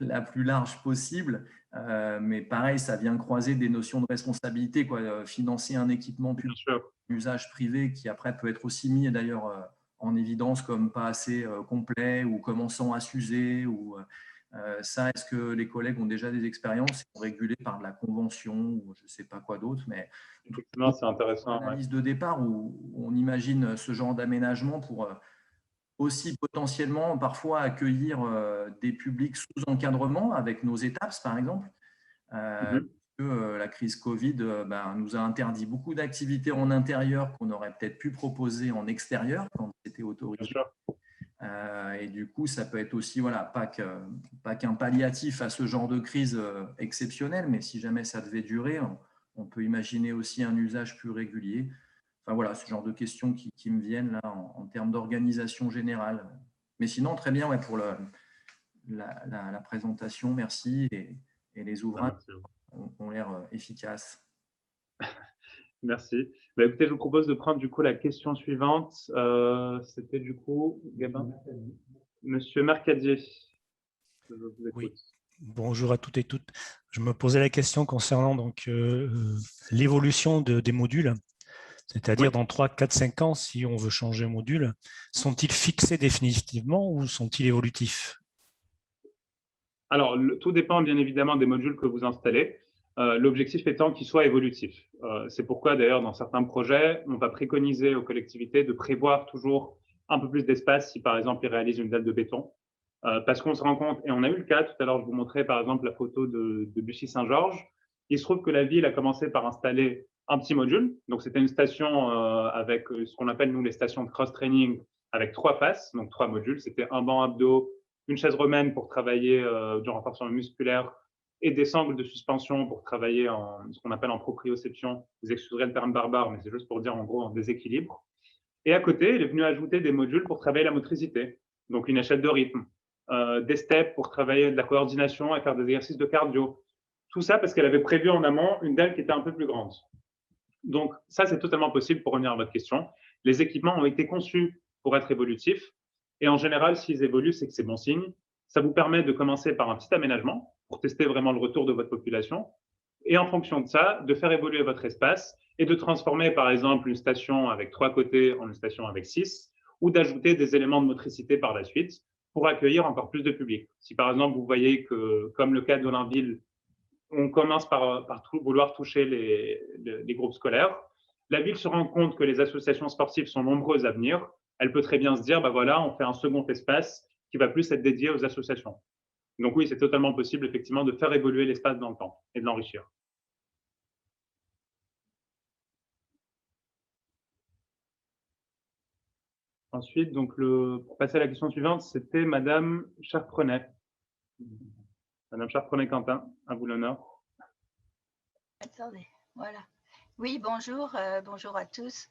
la plus large possible, mais pareil, ça vient croiser des notions de responsabilité, quoi. Financer un équipement public d'usage privé qui après peut être aussi mis d'ailleurs en évidence comme pas assez complet ou commençant à s'user ou ça, est-ce que les collègues ont déjà des expériences qui sont régulées par de la convention ou je ne sais pas quoi d'autre, mais effectivement, c'est intéressant. Une analyse de départ où on imagine ce genre d'aménagement pour aussi potentiellement parfois accueillir des publics sous encadrement avec nos ETAPS, par exemple. La crise Covid nous a interdit beaucoup d'activités en intérieur qu'on aurait peut-être pu proposer en extérieur quand c'était autorisé. Et du coup, ça peut être aussi, voilà, pas qu'un palliatif à ce genre de crise exceptionnelle, mais si jamais ça devait durer, on peut imaginer aussi un usage plus régulier. Enfin voilà, ce genre de questions qui me viennent là en termes d'organisation générale. Mais sinon, très bien pour la présentation, merci. Et les ouvrages ont l'air efficaces. Merci. Écoutez, je vous propose de prendre du coup la question suivante. C'était du coup, Gabin, Monsieur Mercadier. Je vous écoute. Oui. Bonjour à toutes et toutes. Je me posais la question concernant donc l'évolution des modules, c'est-à-dire dans 3, 4, 5 ans, si on veut changer un module, sont-ils fixés définitivement ou sont-ils évolutifs? Alors, tout dépend bien évidemment des modules que vous installez. L'objectif étant qu'ils soient évolutifs. C'est pourquoi d'ailleurs dans certains projets, on va préconiser aux collectivités de prévoir toujours un peu plus d'espace si par exemple ils réalisent une dalle de béton. Parce qu'on se rend compte, et on a eu le cas, tout à l'heure je vous montrais par exemple la photo de Bussy-Saint-Georges, il se trouve que la ville a commencé par installer un petit module, donc c'était une station avec ce qu'on appelle nous les stations de cross-training avec 3 faces, donc 3 modules, c'était un banc abdos, une chaise romaine pour travailler du renforcement musculaire et des sangles de suspension pour travailler en ce qu'on appelle en proprioception. Vous excuserez le terme barbare, mais c'est juste pour dire en gros en déséquilibre. Et à côté, il est venu ajouter des modules pour travailler la motricité, donc une échelle de rythme, des steps pour travailler de la coordination et faire des exercices de cardio. Tout ça parce qu'elle avait prévu en amont une dalle qui était un peu plus grande. Donc ça, c'est totalement possible pour revenir à votre question. Les équipements ont été conçus pour être évolutifs. Et en général, s'ils évoluent, c'est que c'est bon signe. Ça vous permet de commencer par un petit aménagement pour tester vraiment le retour de votre population. Et en fonction de ça, de faire évoluer votre espace et de transformer, par exemple, une station avec 3 côtés en une station avec 6 ou d'ajouter des éléments de motricité par la suite pour accueillir encore plus de public. Si, par exemple, vous voyez que, comme le cas d'Olinville, on commence par vouloir toucher les groupes scolaires, la ville se rend compte que les associations sportives sont nombreuses à venir. Elle peut très bien se dire, voilà, on fait un second espace qui va plus être dédié aux associations. Donc oui, c'est totalement possible, effectivement, de faire évoluer l'espace dans le temps et de l'enrichir. Ensuite, donc pour passer à la question suivante, c'était Madame Charprenet. Madame Charprenet-Quentin, à vous l'honneur. Attendez, voilà. Oui, bonjour, bonjour à tous.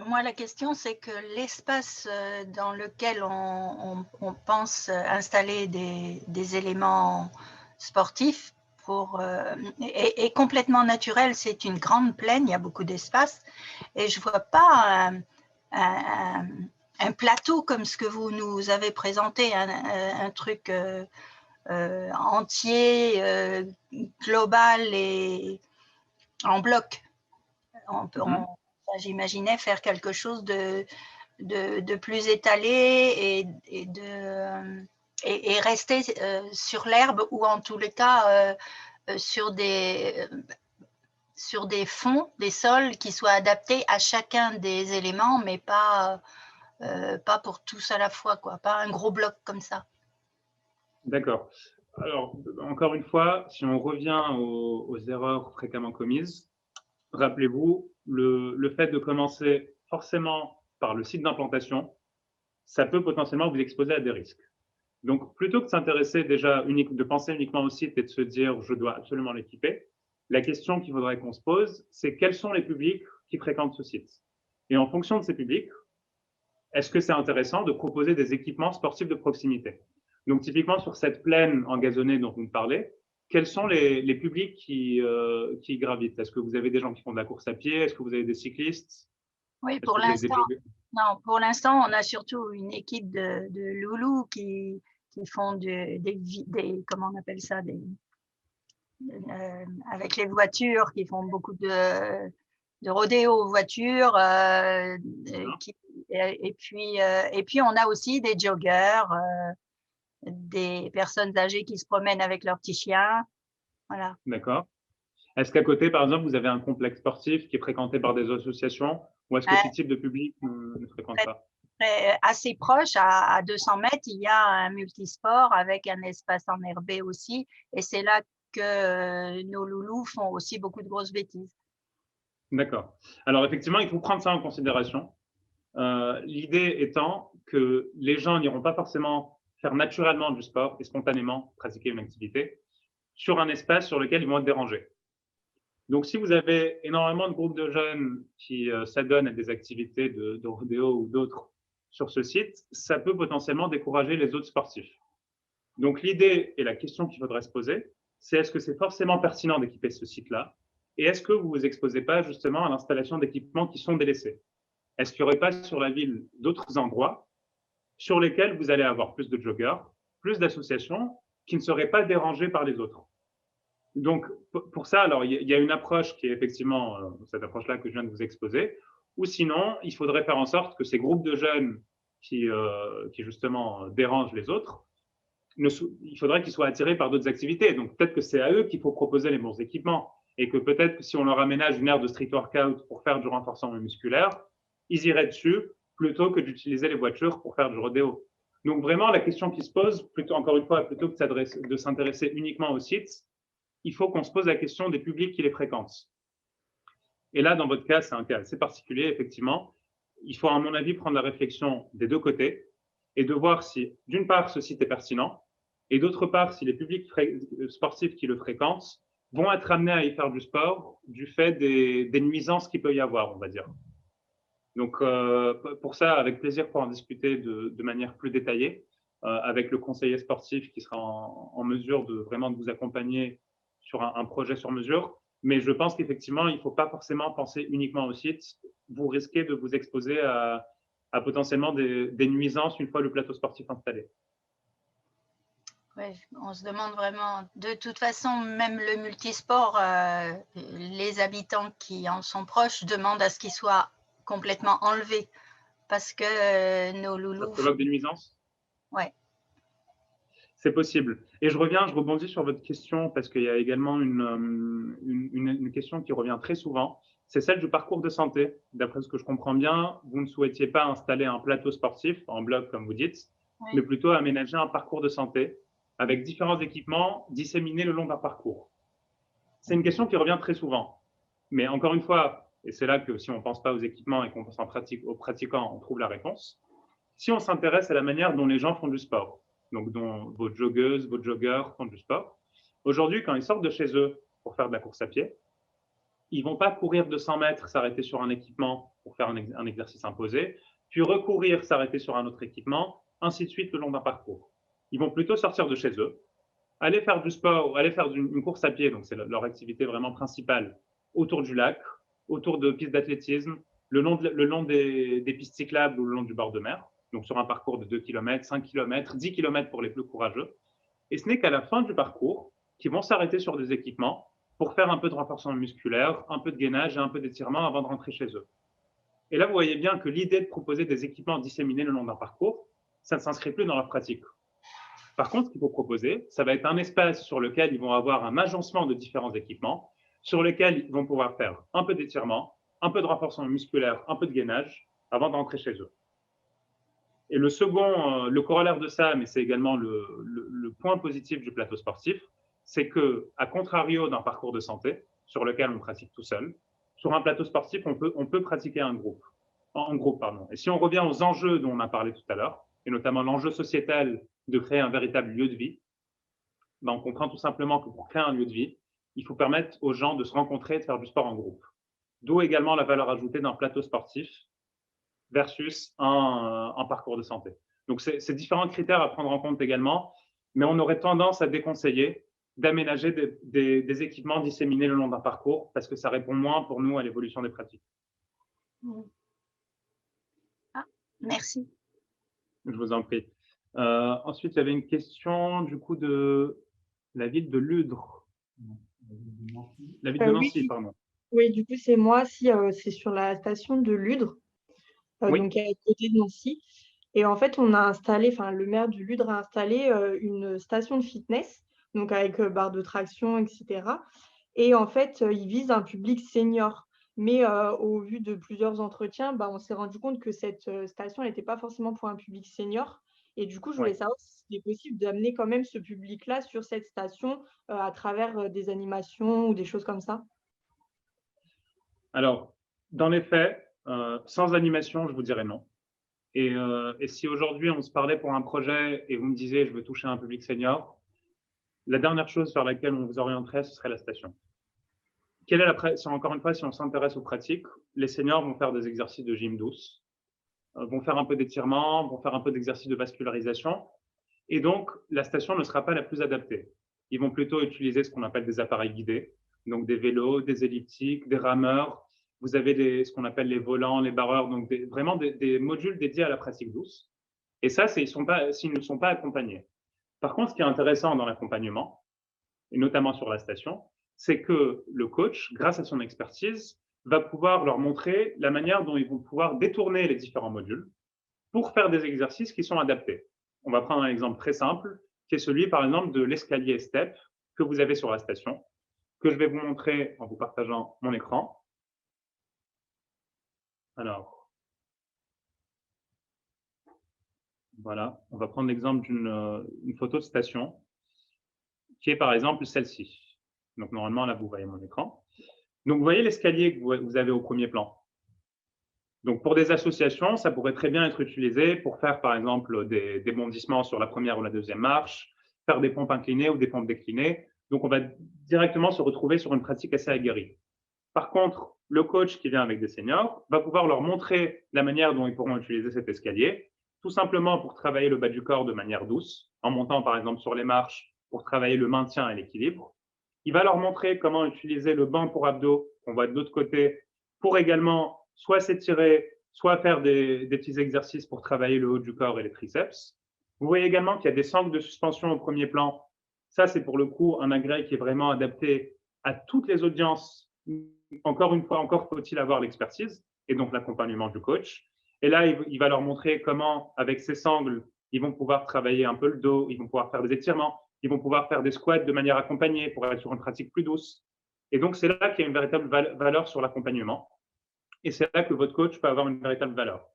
Moi, la question, c'est que l'espace dans lequel on pense installer des éléments sportifs est complètement naturel. C'est une grande plaine, il y a beaucoup d'espace. Et je ne vois pas un plateau comme ce que vous nous avez présenté, un truc entier, global et en bloc. J'imaginais faire quelque chose de plus étalé et rester sur l'herbe ou en tous les cas sur des fonds, des sols qui soient adaptés à chacun des éléments, mais pas pas pour tous à la fois, quoi, pas un gros bloc comme ça. D'accord. Alors, encore une fois, si on revient aux erreurs fréquemment commises, rappelez-vous, le fait de commencer forcément par le site d'implantation, ça peut potentiellement vous exposer à des risques. Donc, plutôt que de s'intéresser déjà, de penser uniquement au site et de se dire « je dois absolument l'équiper », la question qu'il faudrait qu'on se pose, c'est quels sont les publics qui fréquentent ce site? Et en fonction de ces publics, est-ce que c'est intéressant de proposer des équipements sportifs de proximité? Donc, typiquement, sur cette plaine engazonnée dont vous me parlez, quels sont les publics qui gravitent? Est-ce que vous avez des gens qui font de la course à pied? Est-ce que vous avez des cyclistes? Oui, pour l'instant, non, pour l'instant, on a surtout une équipe de loulous qui font comment on appelle ça, avec les voitures, qui font beaucoup de rodéo voitures. Et puis, on a aussi des joggers, des personnes âgées qui se promènent avec leurs petits chiens. Voilà. D'accord. Est-ce qu'à côté, par exemple, vous avez un complexe sportif qui est fréquenté par des associations ou est-ce que ce type de public ne fréquente pas? Assez proche, à 200 mètres, il y a un multisport avec un espace enherbé aussi. Et c'est là que nos loulous font aussi beaucoup de grosses bêtises. D'accord. Alors, effectivement, il faut prendre ça en considération. L'idée étant que les gens n'iront pas forcément faire naturellement du sport et spontanément pratiquer une activité sur un espace sur lequel ils vont être dérangés. Donc, si vous avez énormément de groupes de jeunes qui s'adonnent à des activités de rodéo ou d'autres sur ce site, ça peut potentiellement décourager les autres sportifs. Donc, l'idée et la question qu'il faudrait se poser, c'est est-ce que c'est forcément pertinent d'équiper ce site-là? Et est-ce que vous ne vous exposez pas justement à l'installation d'équipements qui sont délaissés? Est-ce qu'il n'y aurait pas sur la ville d'autres endroits sur lesquels vous allez avoir plus de joggers, plus d'associations qui ne seraient pas dérangées par les autres? Donc, pour ça, alors, il y a une approche qui est effectivement cette approche-là que je viens de vous exposer, ou sinon, il faudrait faire en sorte que ces groupes de jeunes qui justement dérangent les autres, il faudrait qu'ils soient attirés par d'autres activités. Donc, peut-être que c'est à eux qu'il faut proposer les bons équipements et que peut-être que si on leur aménage une aire de street workout pour faire du renforcement musculaire, ils iraient dessus plutôt que d'utiliser les voitures pour faire du rodéo. Donc, vraiment, la question qui se pose, encore une fois, plutôt que de s'intéresser uniquement aux sites, il faut qu'on se pose la question des publics qui les fréquentent. Et là, dans votre cas, c'est un cas assez particulier, effectivement. Il faut, à mon avis, prendre la réflexion des deux côtés et de voir si, d'une part, ce site est pertinent et d'autre part, si les publics sportifs qui le fréquentent vont être amenés à y faire du sport du fait des nuisances qu'il peut y avoir, on va dire. Donc, pour ça, avec plaisir pour en discuter de manière plus détaillée avec le conseiller sportif qui sera en mesure de vraiment vous accompagner sur un projet sur mesure. Mais je pense qu'effectivement, il ne faut pas forcément penser uniquement au site. Vous risquez de vous exposer à potentiellement des nuisances une fois le plateau sportif installé. Oui, on se demande vraiment. De toute façon, même le multisport, les habitants qui en sont proches demandent à ce qu'il soit complètement enlevé parce que nos loulous… Ça provoque des nuisances? Oui. C'est possible. Et je rebondis sur votre question parce qu'il y a également une question qui revient très souvent. C'est celle du parcours de santé. D'après ce que je comprends bien, vous ne souhaitiez pas installer un plateau sportif en bloc, comme vous dites, oui, mais plutôt aménager un parcours de santé avec différents équipements disséminés le long d'un parcours. C'est une question qui revient très souvent. Mais encore une fois, et c'est là que si on ne pense pas aux équipements et qu'on pense aux pratiquants, on trouve la réponse. Si on s'intéresse à la manière dont les gens font du sport, donc dont vos joggeuses, vos joggers font du sport, aujourd'hui, quand ils sortent de chez eux pour faire de la course à pied, ils ne vont pas courir 200 mètres, s'arrêter sur un équipement pour faire un exercice imposé, puis recourir, s'arrêter sur un autre équipement, ainsi de suite le long d'un parcours. Ils vont plutôt sortir de chez eux, aller faire du sport, aller faire une course à pied, donc c'est leur activité vraiment principale, autour du lac, autour de pistes d'athlétisme, le long des pistes cyclables ou le long du bord de mer, donc sur un parcours de 2 km, 5 km, 10 km pour les plus courageux. Et ce n'est qu'à la fin du parcours qu'ils vont s'arrêter sur des équipements pour faire un peu de renforcement musculaire, un peu de gainage et un peu d'étirement avant de rentrer chez eux. Et là, vous voyez bien que l'idée de proposer des équipements disséminés le long d'un parcours, ça ne s'inscrit plus dans leur pratique. Par contre, ce qu'il faut proposer, ça va être un espace sur lequel ils vont avoir un agencement de différents équipements, sur lesquels ils vont pouvoir faire un peu d'étirement, un peu de renforcement musculaire, un peu de gainage, avant de rentrer chez eux. Et le second, le corollaire de ça, mais c'est également le point positif du plateau sportif, c'est que, à contrario d'un parcours de santé sur lequel on pratique tout seul, sur un plateau sportif, on peut pratiquer en groupe. Et si on revient aux enjeux dont on a parlé tout à l'heure, et notamment l'enjeu sociétal de créer un véritable lieu de vie, ben on comprend tout simplement que pour créer un lieu de vie, il faut permettre aux gens de se rencontrer et de faire du sport en groupe. D'où également la valeur ajoutée d'un plateau sportif versus un parcours de santé. Donc, c'est différents critères à prendre en compte également, mais on aurait tendance à déconseiller d'aménager des équipements disséminés le long d'un parcours parce que ça répond moins pour nous à l'évolution des pratiques. Ah, merci. Je vous en prie. Ensuite, il y avait une question du coup de la ville de Ludre. La ville de Nancy, Oui, pardon. oui, du coup, c'est moi. Si, c'est sur la station de Ludre, Oui. donc à côté de Nancy. Et en fait, on a installé, enfin, le maire de Ludre a installé une station de fitness, donc avec barre de traction, etc. Et en fait, il vise un public senior. Mais au vu de plusieurs entretiens, bah, on s'est rendu compte que cette station n'était pas forcément pour un public senior. Et du coup, je voulais Ouais. savoir si c'était possible d'amener quand même ce public-là sur cette station à travers des animations ou des choses comme ça. Alors, dans les faits, sans animation, je vous dirais non. Et si aujourd'hui on se parlait pour un projet et vous me disiez je veux toucher un public senior, la dernière chose vers laquelle on vous orienterait, ce serait la station. Encore une fois, si on s'intéresse aux pratiques, les seniors vont faire des exercices de gym douce, vont faire un peu d'étirement, vont faire un peu d'exercices de vascularisation. Et donc, la station ne sera pas la plus adaptée. Ils vont plutôt utiliser ce qu'on appelle des appareils guidés, donc des vélos, des elliptiques, des rameurs. Vous avez ce qu'on appelle les volants, les barreurs, donc vraiment des modules dédiés à la pratique douce. Et ça, s'ils ne sont pas accompagnés. Par contre, ce qui est intéressant dans l'accompagnement, et notamment sur la station, c'est que le coach, grâce à son expertise, va pouvoir leur montrer la manière dont ils vont pouvoir détourner les différents modules pour faire des exercices qui sont adaptés. On va prendre un exemple très simple, qui est celui, par exemple, de l'escalier step que vous avez sur la station, que je vais vous montrer en vous partageant mon écran. Alors, voilà, on va prendre l'exemple d'une photo de station, qui est par exemple celle-ci. Donc, normalement, là, vous voyez mon écran. Donc, vous voyez l'escalier que vous avez au premier plan. Donc, pour des associations, ça pourrait très bien être utilisé pour faire, par exemple, des bondissements sur la première ou la deuxième marche, faire des pompes inclinées ou des pompes déclinées. Donc, on va directement se retrouver sur une pratique assez aguerrie. Par contre, le coach qui vient avec des seniors va pouvoir leur montrer la manière dont ils pourront utiliser cet escalier, tout simplement pour travailler le bas du corps de manière douce, en montant, par exemple, sur les marches pour travailler le maintien et l'équilibre. Il va leur montrer comment utiliser le banc pour abdos, qu'on voit de l'autre côté, pour également soit s'étirer, soit faire des petits exercices pour travailler le haut du corps et les triceps. Vous voyez également qu'il y a des sangles de suspension au premier plan. Ça, c'est pour le coup un agrès qui est vraiment adapté à toutes les audiences. Encore une fois, encore faut-il avoir l'expertise et donc l'accompagnement du coach. Et là, il va leur montrer comment, avec ces sangles, ils vont pouvoir travailler un peu le dos, ils vont pouvoir faire des étirements, ils vont pouvoir faire des squats de manière accompagnée pour être sur une pratique plus douce. Et donc, c'est là qu'il y a une véritable valeur sur l'accompagnement. Et c'est là que votre coach peut avoir une véritable valeur.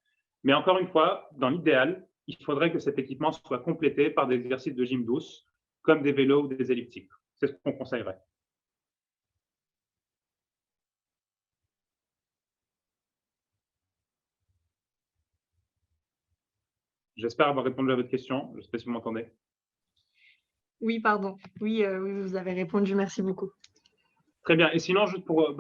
Mais encore une fois, dans l'idéal, il faudrait que cet équipement soit complété par des exercices de gym douce, comme des vélos ou des elliptiques. C'est ce qu'on conseillerait. J'espère avoir répondu à votre question. Je ne sais pas si vous m'entendez. Oui, pardon. Oui, oui, vous avez répondu. Merci beaucoup. Très bien. Et sinon, juste pour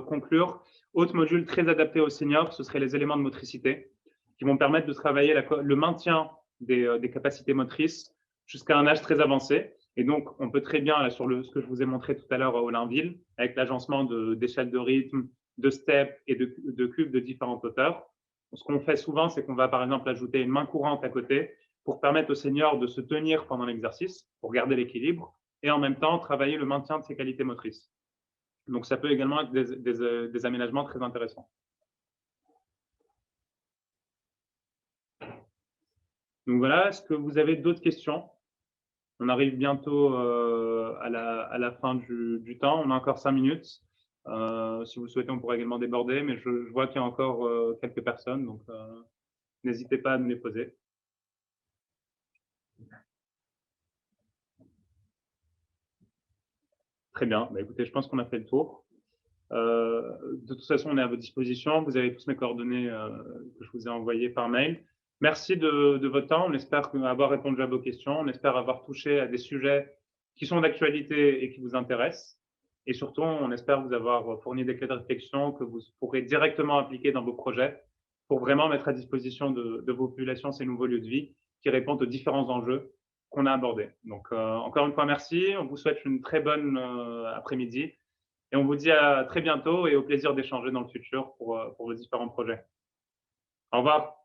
conclure, autre module très adapté aux seniors, ce seraient les éléments de motricité qui vont permettre de travailler le maintien des capacités motrices jusqu'à un âge très avancé. Et donc, on peut très bien, là, sur ce que je vous ai montré tout à l'heure à Olinville, avec l'agencement d'échelles de rythme, de steps et de cubes de différentes hauteurs. Ce qu'on fait souvent, c'est qu'on va par exemple ajouter une main courante à côté pour permettre aux seniors de se tenir pendant l'exercice, pour garder l'équilibre, et en même temps travailler le maintien de ses qualités motrices. Donc, ça peut également être des aménagements très intéressants. Donc voilà, est-ce que vous avez d'autres questions? On arrive bientôt à la fin du temps. On a encore 5 minutes. Si vous le souhaitez, on pourra également déborder, mais je vois qu'il y a encore quelques personnes. Donc, n'hésitez pas à nous les poser. Très bien. Bah, écoutez, je pense qu'on a fait le tour. De toute façon, on est à votre disposition. Vous avez tous mes coordonnées que je vous ai envoyées par mail. Merci de votre temps. On espère avoir répondu à vos questions. On espère avoir touché à des sujets qui sont d'actualité et qui vous intéressent. Et surtout, on espère vous avoir fourni des clés de réflexion que vous pourrez directement appliquer dans vos projets pour vraiment mettre à disposition de vos populations ces nouveaux lieux de vie qui répondent aux différents enjeux qu'on a abordés. Donc, encore une fois, merci. On vous souhaite une très bonne après-midi. Et on vous dit à très bientôt et au plaisir d'échanger dans le futur pour vos différents projets. Au revoir.